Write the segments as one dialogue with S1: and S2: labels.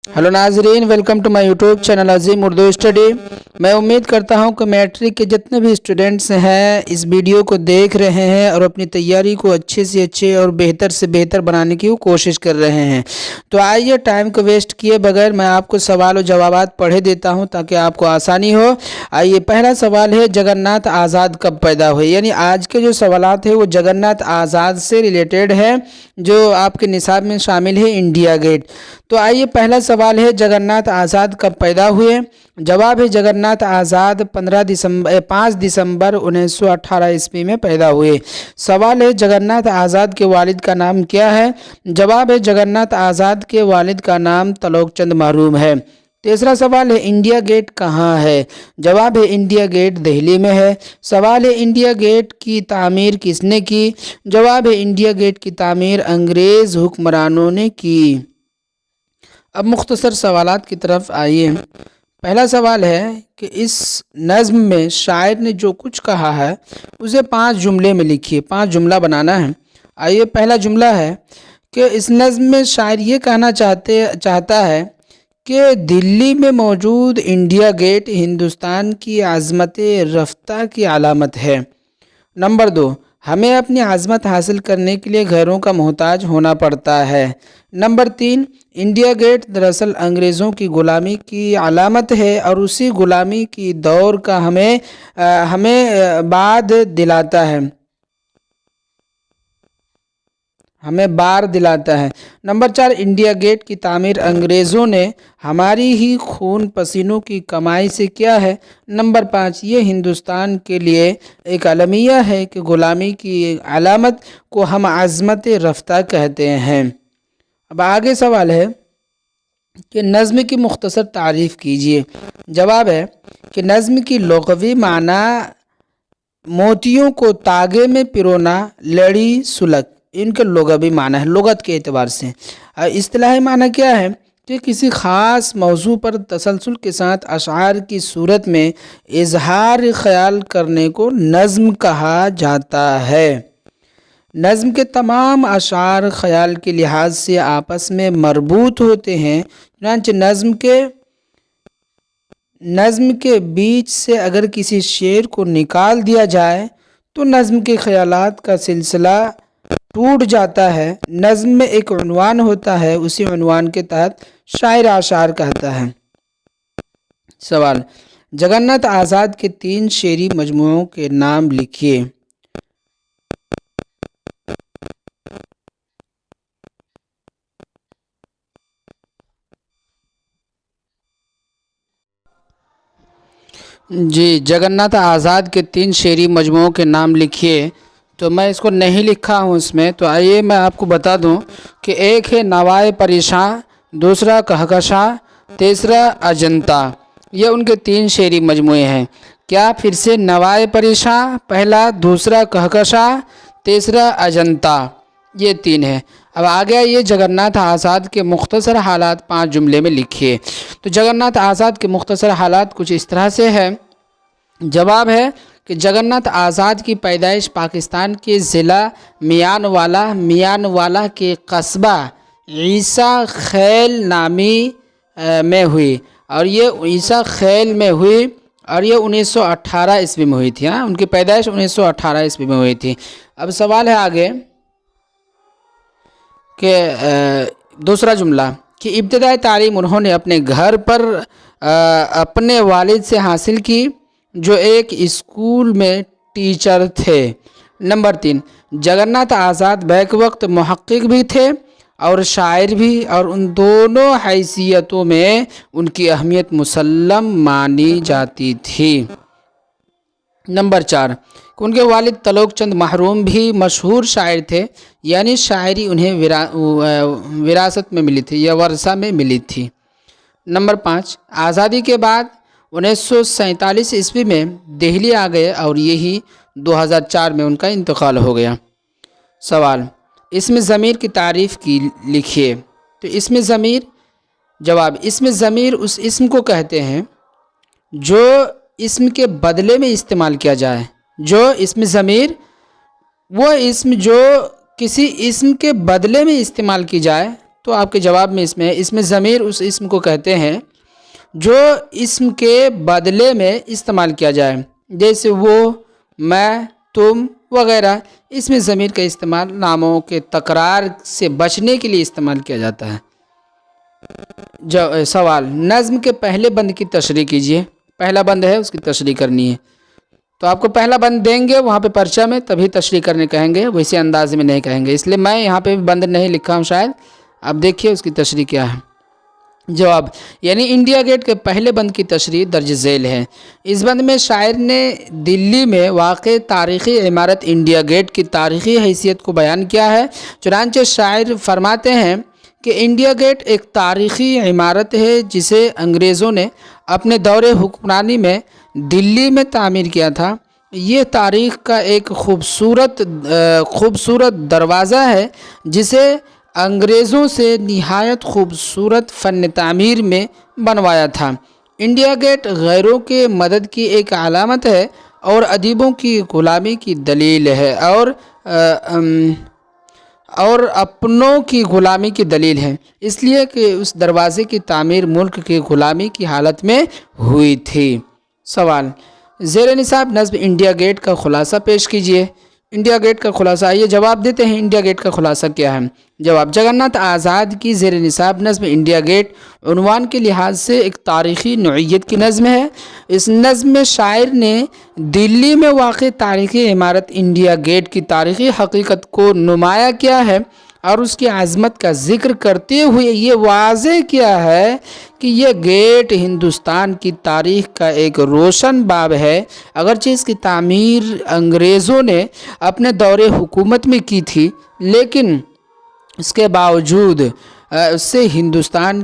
S1: Hello नाजरीन, welcome to my YouTube channel Azeem Urdu study. मैं उम्मीद करता हूं कि मैट्रिक के जितने भी स्टूडेंट्स हैं इस वीडियो को देख रहे हैं और अपनी तैयारी को अच्छे से अच्छे और बेहतर से बेहतर बनाने की कोशिश कर रहे हैं। तो आइए टाइम को वेस्ट किए बगैर मैं आपको सवाल और जवाबात पढ़े देता हूं ताकि आपको आसानी हो। आइए, पहला सवाल है, जगन्नाथ आज़ाद कब पैदा हुए? यानी आज के जो सवालात है वो जगन्नाथ आज़ाद से रिलेटेड है, जो आपके निसाब में शामिल है इंडिया गेट। तो आइए, पहला सवाल है, जगन्नाथ आज़ाद कब पैदा हुए? जवाब है, जगन्नाथ आज़ाद 5 दिसंबर 1918 ईस्वी में पैदा हुए। सवाल है, जगन्नाथ आज़ाद के वालिद का नाम क्या है? जवाब है, जगन्नाथ आज़ाद के वालिद का नाम तलोकचंद महरूम है। तीसरा सवाल है, इंडिया गेट कहाँ है? जवाब है, इंडिया गेट दिल्ली में है। सवाल है, इंडिया गेट की तामीर किसने की? जवाब है, इंडिया गेट की तामीर अंग्रेज़ हुक्मरानों ने की। अब मुख्तसर सवालात की तरफ आइए। पहला सवाल है कि इस नज़्म में शायर ने जो कुछ कहा है उसे 5 जुमले में लिखिए। 5 जुमला बनाना है। आइए, पहला जुमला है कि इस नज़्म में शायर ये कहना चाहता है कि दिल्ली में मौजूद इंडिया गेट हिंदुस्तान की आज़मत रफ्ता की अलामत है। नंबर 2, हमें अपनी आज़मत हासिल करने के लिए घरों का मोहताज होना पड़ता है। नंबर 3, इंडिया गेट दरअसल अंग्रेज़ों की ग़ुलामी की अलामत है और उसी ग़ुलामी की दौर का हमें बार दिलाता है। नंबर 4, इंडिया गेट की तामीर अंग्रेज़ों ने हमारी ही खून पसीनों की कमाई से किया है। नंबर 5, ये हिंदुस्तान के लिए एक अलमिया है कि ग़ुलामी की अलामत को हम आज़मत रफ्ता कहते हैं। अब आगे सवाल है कि नज़्म की मुख्तसर तारीफ़ कीजिए। जवाब है कि नज़्म की लुग़वी माना मोतियों को तागे में पिरोना, लड़ी सुलग। इनके लुग़वी माना है लुगत के एतबार से। इस्तिलाही माना क्या है कि किसी ख़ास मौजू पर तसलसल के साथ अशआर की सूरत में इजहार ख़याल करने को नज़्म कहा जाता है। नज़्म के तमाम अशआर ख़याल के लिहाज से आपस में मरबूत होते हैं। चुनांचे नज़्म के बीच से अगर किसी शेर को निकाल दिया जाए तो नज़्म के ख़यालात का सिलसिला टूट जाता है। नज़्म में एक उन्वान होता है, उसी उन्वान के तहत शायर आशार कहता है। सवाल, जगन्नाथ आज़ाद के 3 शेरी मजमूओं के नाम लिखिए। जी, जगन्नाथ आज़ाद के 3 शेरी मजमूओं के नाम लिखिए। तो मैं इसको नहीं लिखा हूँ इसमें, तो आइए मैं आपको बता दूँ कि एक है नवाए परेशान, दूसरा कहकशां, तीसरा अजंता। ये उनके 3 शेरी मजमूए हैं। क्या फिर से? नवाए परेशान पहला, दूसरा कहकशां, तीसरा अजंता। ये 3 है। अब आ गया ये जगन्नाथ आज़ाद के मुख्तसर हालात 5 जुमले में लिखिए। तो जगन्नाथ आज़ाद के मुख्तसर हालात कुछ इस तरह से है। जवाब है कि जगन्नाथ आज़ाद की पैदाइश पाकिस्तान के ज़िला मियानवाला के कस्बा ईसा खैल नामी में हुई और ये ईसा खैल में हुई और ये 1918 ईस्वी में हुई थी। हाँ, उनकी पैदाइश 1918 ईस्वी में हुई थी। अब सवाल है आगे कि दूसरा जुमला कि इब्तदाई तालीम उन्होंने अपने घर पर अपने वालिद से हासिल की जो एक स्कूल में टीचर थे। नंबर 3, जगन्नाथ आज़ाद बैक वक्त मुहक्किक भी थे और शायर भी, और उन दोनों हैसियतों में उनकी अहमियत मुसल्लम मानी जाती थी। नंबर 4, उनके वालिद तलोकचंद महरूम भी मशहूर शायर थे, यानी शायरी उन्हें विरासत में मिली थी या वर्सा में मिली थी। नंबर 5, आज़ादी के बाद 1947 ईस्वी में दिल्ली आ गए और यही 2004 में उनका इंतकाल हो गया। सवाल, इसमें ज़मीर की तारीफ़ की लिखिए। तो इसमें ज़मीर, जवाब, इसमें ज़मीर उस इस्म को कहते हैं जो इस्म के बदले में इस्तेमाल किया जाए। जो इसमें ज़मीर, वो इस्म जो किसी इस्म के बदले में इस्तेमाल की जाए تو آپ کے جواب میں اس میں ضمیر اس اسم کو کہتے ہیں جو اسم کے بدلے میں استعمال کیا جائے، جیسے وہ، میں، تم وغیرہ۔ اس میں ضمیر کا استعمال ناموں کے تکرار سے بچنے کے لیے استعمال کیا جاتا ہے۔ سوال، نظم کے پہلے بند کی تشریح کیجیے۔ پہلا بند ہے، اس کی تشریح کرنی ہے، تو آپ کو پہلا بند دیں گے وہاں پہ پرچہ میں، تبھی تشریح کرنے کہیں گے، ویسے انداز میں نہیں کہیں گے، اس لیے میں یہاں پہ بند نہیں لکھا ہوں شاید۔ اب دیکھیے اس کی تشریح کیا ہے۔ جواب، یعنی انڈیا گیٹ کے پہلے بند کی تشریح درج ذیل ہے۔ اس بند میں شاعر نے دلی میں واقع تاریخی عمارت انڈیا گیٹ کی تاریخی حیثیت کو بیان کیا ہے۔ چنانچہ شاعر فرماتے ہیں کہ انڈیا گیٹ ایک تاریخی عمارت ہے جسے انگریزوں نے اپنے دور حکمرانی میں دلی میں تعمیر کیا تھا۔ یہ تاریخ کا ایک خوبصورت دروازہ ہے جسے انگریزوں سے نہایت خوبصورت فن تعمیر میں بنوایا تھا۔ انڈیا گیٹ غیروں کے مدد کی ایک علامت ہے اور ادیبوں کی غلامی کی دلیل ہے اور اپنوں کی غلامی کی دلیل ہے، اس لیے کہ اس دروازے کی تعمیر ملک کی غلامی کی حالت میں ہوئی تھی۔ سوال، زیر نصاب نظم انڈیا گیٹ کا خلاصہ پیش کیجیے۔ انڈیا گیٹ کا خلاصہ، آئیے جواب دیتے ہیں انڈیا گیٹ کا خلاصہ کیا ہے۔ جواب، جگناتھ آزاد کی زیر نصاب نظم انڈیا گیٹ عنوان کے لحاظ سے ایک تاریخی نوعیت کی نظم ہے۔ اس نظم میں شاعر نے دلی میں واقع تاریخی عمارت انڈیا گیٹ کی تاریخی حقیقت کو نمایاں کیا ہے اور اس کی عظمت کا ذکر کرتے ہوئے یہ واضح کیا ہے کہ یہ گیٹ ہندوستان کی تاریخ کا ایک روشن باب ہے۔ اگرچہ اس کی تعمیر انگریزوں نے اپنے دور حکومت میں کی تھی، لیکن اس کے باوجود اس سے ہندوستان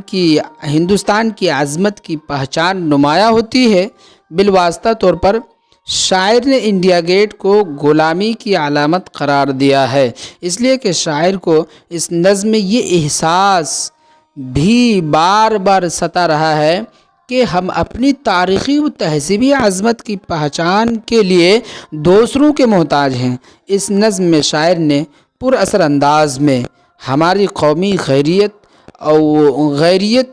S1: کی عظمت کی پہچان نمایاں ہوتی ہے۔ بالواسطہ طور پر شاعر نے انڈیا گیٹ کو غلامی کی علامت قرار دیا ہے، اس لیے کہ شاعر کو اس نظم میں یہ احساس بھی بار بار ستا رہا ہے کہ ہم اپنی تاریخی و تہذیبی عظمت کی پہچان کے لیے دوسروں کے محتاج ہیں۔ اس نظم میں شاعر نے پر اثر انداز میں ہماری قومی غیرت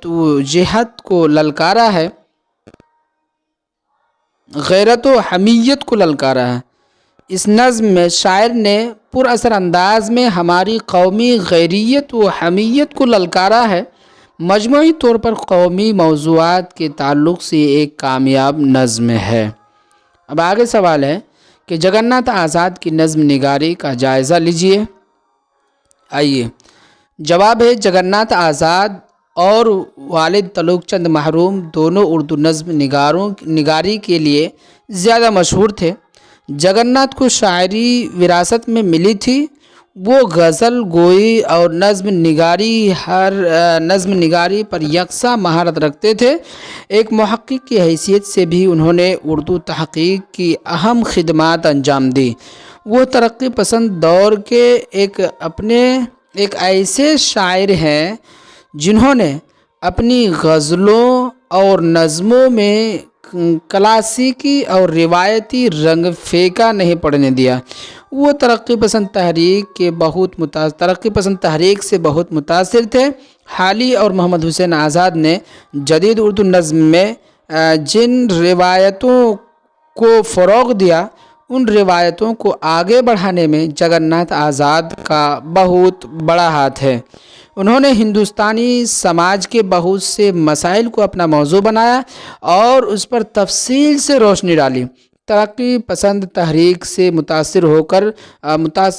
S1: و جہت کو للکارا ہے، غیرت و حمیت کو للکارا ہے۔ اس نظم میں شاعر نے پر اثر انداز میں ہماری قومی غیرت و حمیت کو للکارا ہے۔ مجموعی طور پر قومی موضوعات کے تعلق سے ایک کامیاب نظم ہے۔ اب آگے سوال ہے کہ جگناتھ آزاد کی نظم نگاری کا جائزہ لیجیے۔ آئیے جواب ہے، جگناتھ آزاد اور والد تلوک چند محروم دونوں اردو نظم نگاری کے لیے زیادہ مشہور تھے۔ جگناتھ کو شاعری وراثت میں ملی تھی، وہ غزل گوئی اور نظم نگاری پر یکساں مہارت رکھتے تھے۔ ایک محقق کی حیثیت سے بھی انہوں نے اردو تحقیق کی اہم خدمات انجام دی۔ وہ ترقی پسند دور کے ایک ایسے شاعر ہیں جنہوں نے اپنی غزلوں اور نظموں میں کلاسیکی اور روایتی رنگ پھیکا نہیں پڑنے دیا۔ وہ ترقی پسند تحریک سے بہت متاثر تھے۔ حالی اور محمد حسین آزاد نے جدید اردو نظم میں جن روایتوں کو فروغ دیا، ان روایتوں کو آگے بڑھانے میں جگناتھ آزاد کا بہت بڑا ہاتھ ہے۔ انہوں نے ہندوستانی سماج کے بہت سے مسائل کو اپنا موضوع بنایا اور اس پر تفصیل سے روشنی ڈالی۔ ترقی پسند تحریک سے متاثر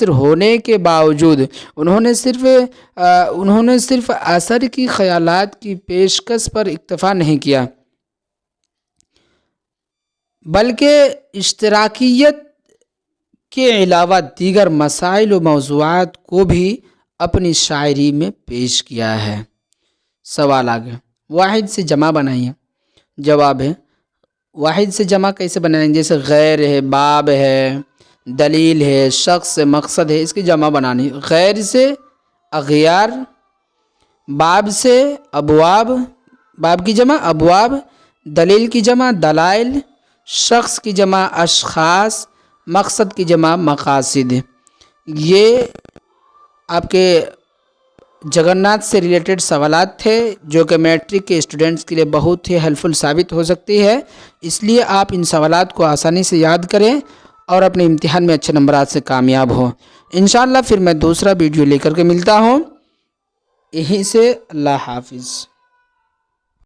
S1: ہونے کے باوجود انہوں نے صرف اثر کی خیالات کی پیشکش پر اکتفا نہیں کیا، بلکہ اشتراکیت کے علاوہ دیگر مسائل و موضوعات کو بھی اپنی شاعری میں پیش کیا ہے۔ سوال آگے، واحد سے جمع بنائیے۔ جواب ہے، واحد سے جمع کیسے بنائیں؟ جیسے غیر ہے، باب ہے، دلیل ہے، شخص ہے، مقصد ہے، اس کی جمع بنانی۔ غیر سے اغیار، باب سے ابواب، باب کی جمع ابواب، دلیل کی جمع دلائل، شخص کی جمع اشخاص، مقصد کی جمع مقاصد۔ یہ آپ کے जगन्नाथ से रिलेटेड सवालात थे जो कि मैट्रिक के स्टूडेंट्स के लिए बहुत ही हेल्पफुल साबित हो सकती है। इसलिए आप इन सवालात को आसानी से याद करें और अपने इम्तिहान में अच्छे नंबरात से कामयाब हो। इंशाअल्लाह फिर मैं दूसरा वीडियो लेकर के मिलता हूँ। यहीं से अल्लाह हाफिज़।